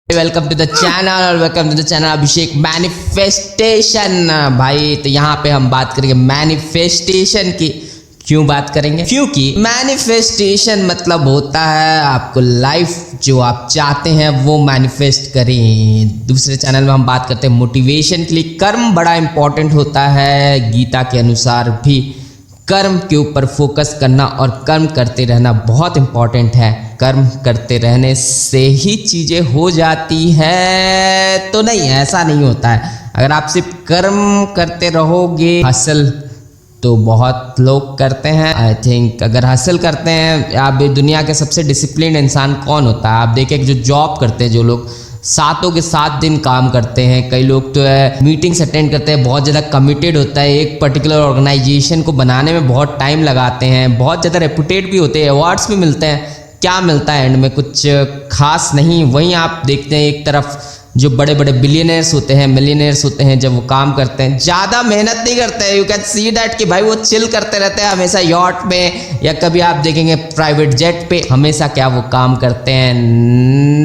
Welcome to the channel और welcome to the channel Abhishek manifestation. भाई तो यहाँ पे हम बात करेंगे मैनिफेस्टेशन की। क्यों बात करेंगे? क्योंकि मैनिफेस्टेशन मतलब होता है आपको लाइफ जो आप चाहते हैं वो मैनिफेस्ट करें। दूसरे चैनल में हम बात करते हैं मोटिवेशन के लिए। कर्म बड़ा इंपॉर्टेंट होता है, गीता के अनुसार भी कर्म के ऊपर फोकस करना और कर्म करते रहना बहुत इंपॉर्टेंट है। कर्म करते रहने से ही चीज़ें हो जाती है तो नहीं, ऐसा नहीं होता है। अगर आप सिर्फ कर्म करते रहोगे, हसल तो बहुत लोग करते हैं। आई थिंक अगर हसल करते हैं, आप दुनिया के सबसे डिसिप्लिन इंसान कौन होता है? आप देखें जो जॉब करते हैं, जो लोग सातों के 7 दिन काम करते हैं, कई लोग तो है मीटिंग्स अटेंड करते हैं, बहुत ज़्यादा कमिटेड होता है, एक पर्टिकुलर ऑर्गेनाइजेशन को बनाने में बहुत टाइम लगाते हैं, बहुत ज़्यादा रेपुटेड भी होते हैं, अवार्ड्स भी मिलते हैं। क्या मिलता है एंड में? कुछ खास नहीं। वहीं आप देखते हैं एक तरफ जो बड़े बड़े बिलियनर्स होते हैं, मिलियनर्स होते हैं, जब वो काम करते हैं ज़्यादा मेहनत नहीं करते हैं। यू कैन सी दैट कि भाई वो चिल करते रहते हैं हमेशा यॉट में, या कभी आप देखेंगे प्राइवेट जेट पे। हमेशा क्या वो काम करते हैं?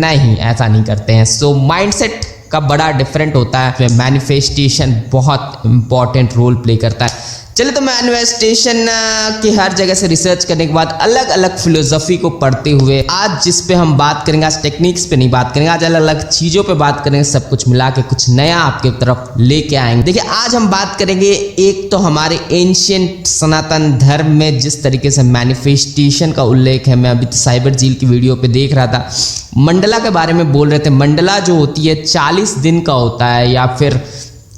नहीं, ऐसा नहीं करते हैं। सो माइंडसेट का बड़ा डिफरेंट होता है। मैनिफेस्टेशन बहुत इंपॉर्टेंट रोल प्ले करता है। चलिए, तो मैनिफेस्टेशन की हर जगह से रिसर्च करने के बाद अलग अलग फिलोसफी को पढ़ते हुए आज जिस पे हम बात करेंगे, आज टेक्निक्स पे नहीं बात करेंगे, आज अलग अलग चीज़ों पे बात करेंगे, सब कुछ मिला के कुछ नया आपके तरफ लेके आएंगे। देखिए, आज हम बात करेंगे एक तो हमारे एंशिएंट सनातन धर्म में जिस तरीके से मैनिफेस्टेशन का उल्लेख है। मैं अभी तो साइबर झील की वीडियो पे देख रहा था, मंडला के बारे में बोल रहे थे। मंडला जो होती है 40 दिन का होता है, या फिर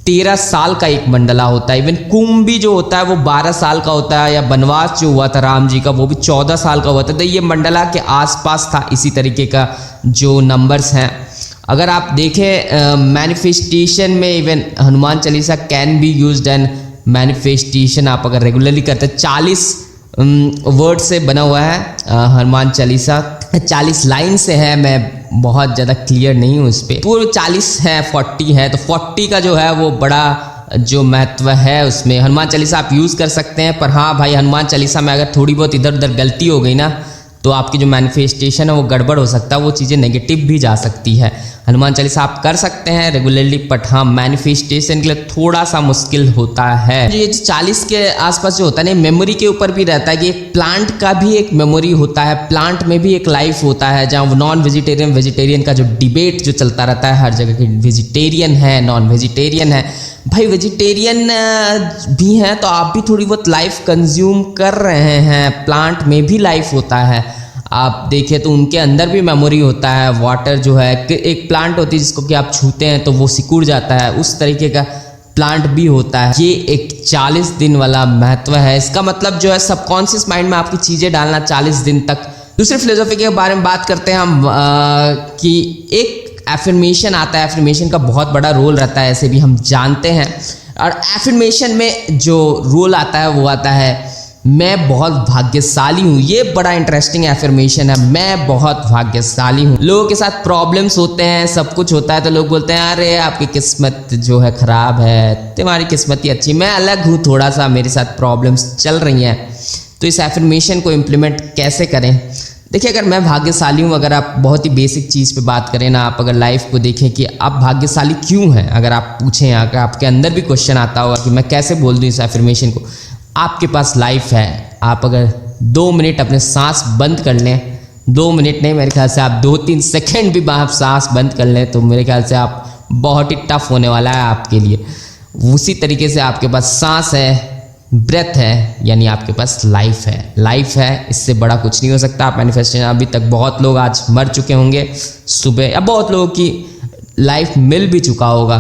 13 साल का एक मंडला होता है। इवन कुंभी जो होता है वो 12 साल का होता है, या बनवास जो हुआ था राम जी का वो भी 14 साल का हुआ था। तो ये मंडला के आसपास था। इसी तरीके का जो नंबर्स हैं, अगर आप देखें मैनिफेस्टेशन में even Hanuman Chalisa can be used and manifestation आप अगर रेगुलरली करते हैं। 40 वर्ड से बना हुआ है हनुमान चालीसा, 40 लाइन से है। मैं बहुत ज़्यादा क्लियर नहीं हूँ इस पर। पूरे 40 है, 40 है, तो 40 का जो है वो बड़ा जो महत्व है उसमें। हनुमान चालीसा आप यूज़ कर सकते हैं, पर हाँ भाई, हनुमान चालीसा में अगर थोड़ी बहुत इधर उधर गलती हो गई ना, तो आपकी जो मैनिफेस्टेशन है वो गड़बड़ हो सकता है, वो चीज़ें नेगेटिव भी जा सकती है। हनुमान चालीसा आप कर सकते हैं रेगुलरली, बट हाँ मैनिफेस्टेशन के लिए थोड़ा सा मुश्किल होता है। ये 40 के आसपास जो होता है ना, मेमोरी के ऊपर भी रहता है कि एक प्लांट का भी एक मेमोरी होता है, प्लांट में भी एक लाइफ होता है। जहाँ नॉन वेजिटेरियन वेजिटेरियन का जो डिबेट जो चलता रहता है हर जगह की, वेजिटेरियन है नॉन वेजिटेरियन है। भाई वेजिटेरियन भी हैं तो आप भी थोड़ी बहुत लाइफ कंज्यूम कर रहे हैं, प्लांट में भी लाइफ होता है। आप देखिए तो उनके अंदर भी मेमोरी होता है। वाटर जो है, एक प्लांट होती है जिसको कि आप छूते हैं तो वो सिकुड़ जाता है, उस तरीके का प्लांट भी होता है। ये एक 40 दिन वाला महत्व है। इसका मतलब जो है सबकॉन्शियस माइंड में आपकी चीज़ें डालना 40 दिन तक। दूसरी फिलोसफी के बारे में बात करते हैं हम कि एक एफर्मेशन आता है। एफर्मेशन का बहुत बड़ा रोल रहता है, ऐसे भी हम जानते हैं। और एफर्मेशन में जो रोल आता है वो आता है मैं बहुत भाग्यशाली हूँ। ये बड़ा इंटरेस्टिंग एफर्मेशन है, मैं बहुत भाग्यशाली हूँ। लोगों के साथ प्रॉब्लम्स होते हैं, सब कुछ होता है, तो लोग बोलते हैं अरे आपकी किस्मत जो है ख़राब है, तुम्हारी किस्मत ही अच्छी। मैं अलग हूँ थोड़ा सा, मेरे साथ प्रॉब्लम्स चल रही हैं। तो इस एफर्मेशन को इम्प्लीमेंट कैसे करें? देखिए, अगर मैं भाग्यशाली हूँ, अगर आप बहुत ही बेसिक चीज़ पे बात करें ना, आप अगर लाइफ को देखें कि आप भाग्यशाली क्यों हैं, अगर आप पूछें, अगर आपके अंदर भी क्वेश्चन आता होगा कि मैं कैसे बोल दूँ इस एफर्मेशन को। आपके पास लाइफ है, आप अगर 2 मिनट अपने सांस बंद कर लें, 2 मिनट नहीं, मेरे ख्याल से आप 2-3 सेकेंड भी आप सांस बंद कर लें, तो मेरे ख्याल से आप बहुत ही टफ होने वाला है आपके लिए। उसी तरीके से आपके पास सांस है, ब्रेथ है, यानी आपके पास लाइफ है। लाइफ है, इससे बड़ा कुछ नहीं हो सकता। आप मैनिफेस्टेशन, अभी तक बहुत लोग आज मर चुके होंगे सुबह, या बहुत लोगों की लाइफ मिल भी चुका होगा,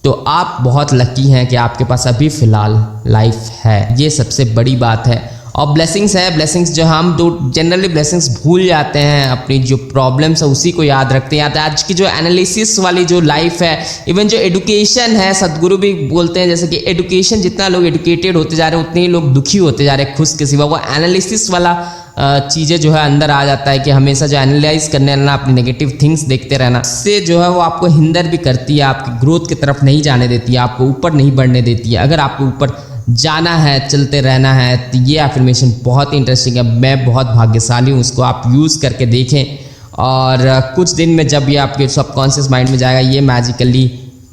तो आप बहुत लकी हैं कि आपके पास अभी फ़िलहाल लाइफ है। ये सबसे बड़ी बात है। और ब्लेसिंग्स है, ब्लेसिंग्स जो हम जनरली ब्लेसिंग्स भूल जाते हैं, अपनी जो प्रॉब्लम्स है उसी को याद रखते हैं। आज की जो एनालिसिस वाली जो लाइफ है, इवन जो एडुकेशन है, सदगुरु भी बोलते हैं जैसे कि एडुकेशन, जितना लोग एडुकेटेड होते जा रहे हैं उतने ही लोग दुखी होते जा रहे हैं, खुश के सिवा। वो एनालिसिस वाला चीज़ें जो है अंदर आ जाता है कि हमेशा जो एनालाइज करने रहना, अपनी नेगेटिव थिंग्स देखते रहना, से जो है वो आपको हिंदर भी करती है, आपकी ग्रोथ की तरफ नहीं जाने देती है, आपको ऊपर नहीं बढ़ने देती है। अगर आपको ऊपर जाना है, चलते रहना है, तो ये एफर्मेशन बहुत ही इंटरेस्टिंग है। मैं बहुत भाग्यशाली हूँ, उसको आप यूज़ करके देखें और कुछ दिन में जब ये आपके सबकॉन्शियस माइंड में जाएगा ये मैजिकली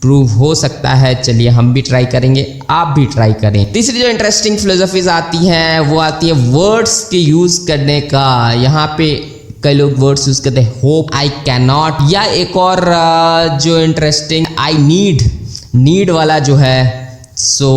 प्रूव हो सकता है। चलिए हम भी ट्राई करेंगे, आप भी ट्राई करें। तीसरी जो इंटरेस्टिंग फिलोसफीज आती हैं वो आती है वर्ड्स के यूज़ करने का। यहाँ पे कई लोग वर्ड्स यूज़ करते हैं होप, आई कैन नॉट, या एक और जो इंटरेस्टिंग आई नीड वाला जो है सो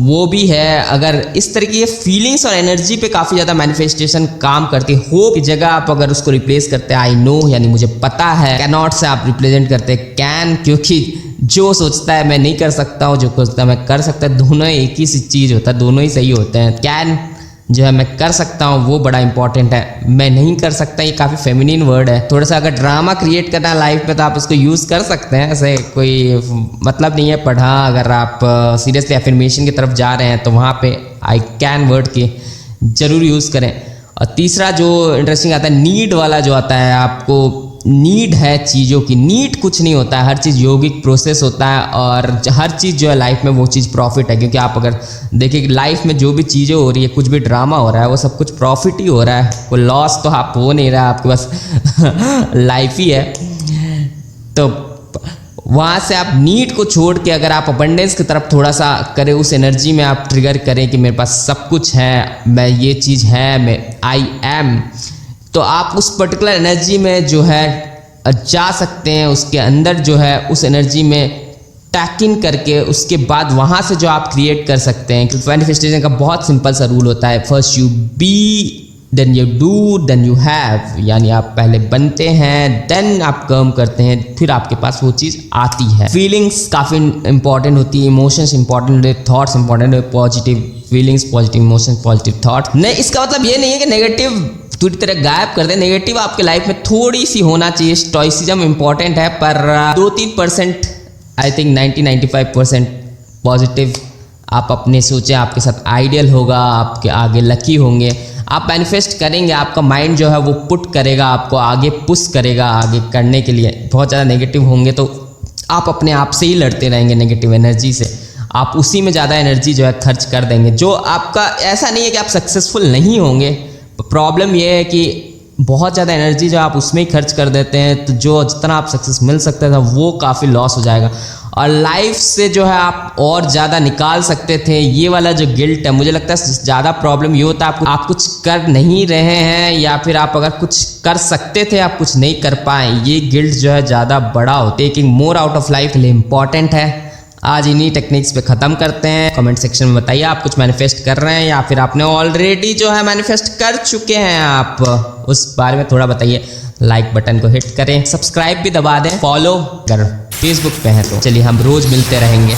वो भी है। अगर इस तरह की फीलिंग्स और एनर्जी पे काफ़ी ज़्यादा मैनिफेस्टेशन काम करती है। होप की जगह आप अगर उसको रिप्लेस करते हैं आई नो यानी मुझे पता है, कैन नॉट से आप रिप्रेजेंट करते हैं कैन, क्योंकि जो सोचता है मैं नहीं कर सकता हूँ, जो सोचता है मैं कर सकता है, दोनों एक ही चीज़ होता है, दोनों ही सही होते हैं। कैन जो है मैं कर सकता हूँ वो बड़ा इंपॉर्टेंट है, मैं नहीं कर सकता ये काफ़ी फेमिनिन वर्ड है। थोड़ा सा अगर ड्रामा क्रिएट करना है लाइफ में तो आप इसको यूज़ कर सकते हैं, ऐसे कोई मतलब नहीं है। पर हाँ अगर आप सीरियसली एफर्मेशन की तरफ जा रहे हैं तो वहाँ पे आई कैन वर्ड के ज़रूर यूज़ करें। और तीसरा जो इंटरेस्टिंग आता है नीड वाला जो आता है, आपको नीड है चीज़ों की। नीड कुछ नहीं होता है, हर चीज़ योगिक प्रोसेस होता है और हर चीज़ जो है लाइफ में वो चीज़ प्रॉफिट है। क्योंकि आप अगर देखिए लाइफ में जो भी चीज़ें हो रही है, कुछ भी ड्रामा हो रहा है, वो सब कुछ प्रॉफिट ही हो रहा है, कोई लॉस तो आप हो नहीं रहा, आपके पास लाइफ ही है। तो वहाँ से आप नीड को छोड़ के अगर आप अबंडेंस की तरफ थोड़ा सा करें, उस एनर्जी में आप ट्रिगर करें कि मेरे पास सब कुछ है, मैं ये चीज़ है, मैं आई एम, तो आप उस पर्टिकुलर एनर्जी में जो है जा सकते हैं। उसके अंदर जो है उस एनर्जी में टैक इन करके उसके बाद वहाँ से जो आप क्रिएट कर सकते हैं। क्योंकि मैनिफेस्टेशन का बहुत सिंपल सा रूल होता है, first you be, then you do, then you have, यानी आप पहले बनते हैं देन आप कर्म करते हैं, फिर आपके पास वो चीज़ आती है। फीलिंग्स काफ़ी इंपॉर्टेंट होती है, इमोशंस इंपॉर्टेंट है, थॉट्स इंपॉर्टेंट है, positive feelings, positive emotions, positive thoughts. नहीं, इसका मतलब ये नहीं है कि नेगेटिव पूरी तरह गायब कर दे। नेगेटिव आपके लाइफ में थोड़ी सी होना चाहिए, स्टोइसिज्म इंपॉर्टेंट है, पर 2-3% आई थिंक 90-95% पॉजिटिव आप अपने सोचें, आपके साथ आइडियल होगा, आपके आगे लकी होंगे, आप मैनिफेस्ट करेंगे, आपका माइंड जो है वो पुट करेगा, आपको आगे पुश करेगा आगे करने के लिए। बहुत ज़्यादा नेगेटिव होंगे तो आप अपने आप से ही लड़ते रहेंगे नेगेटिव एनर्जी से, आप उसी में ज़्यादा एनर्जी जो है खर्च कर देंगे। जो आपका ऐसा नहीं है कि आप सक्सेसफुल नहीं होंगे, प्रॉब्लम ये है कि बहुत ज़्यादा एनर्जी जो आप उसमें ही खर्च कर देते हैं, तो जो जितना आप सक्सेस मिल सकता था वो काफ़ी लॉस हो जाएगा। और लाइफ से जो है आप और ज़्यादा निकाल सकते थे। ये वाला जो गिल्ट है, मुझे लगता है ज़्यादा प्रॉब्लम ये होता है आप कुछ कर नहीं रहे हैं, या फिर आप अगर कुछ कर सकते थे आप कुछ नहीं कर पाए, ये गिल्ट जो है ज़्यादा बड़ा होता है। Taking more out of life के लिए इंपॉर्टेंट है। आज इन्हीं टेक्निक्स पे ख़त्म करते हैं। कमेंट सेक्शन में बताइए आप कुछ मैनिफेस्ट कर रहे हैं या फिर आपने ऑलरेडी जो है मैनिफेस्ट कर चुके हैं, आप उस बारे में थोड़ा बताइए। लाइक बटन को हिट करें, सब्सक्राइब भी दबा दें, फॉलो अगर फेसबुक पे हैं तो। चलिए हम रोज़ मिलते रहेंगे।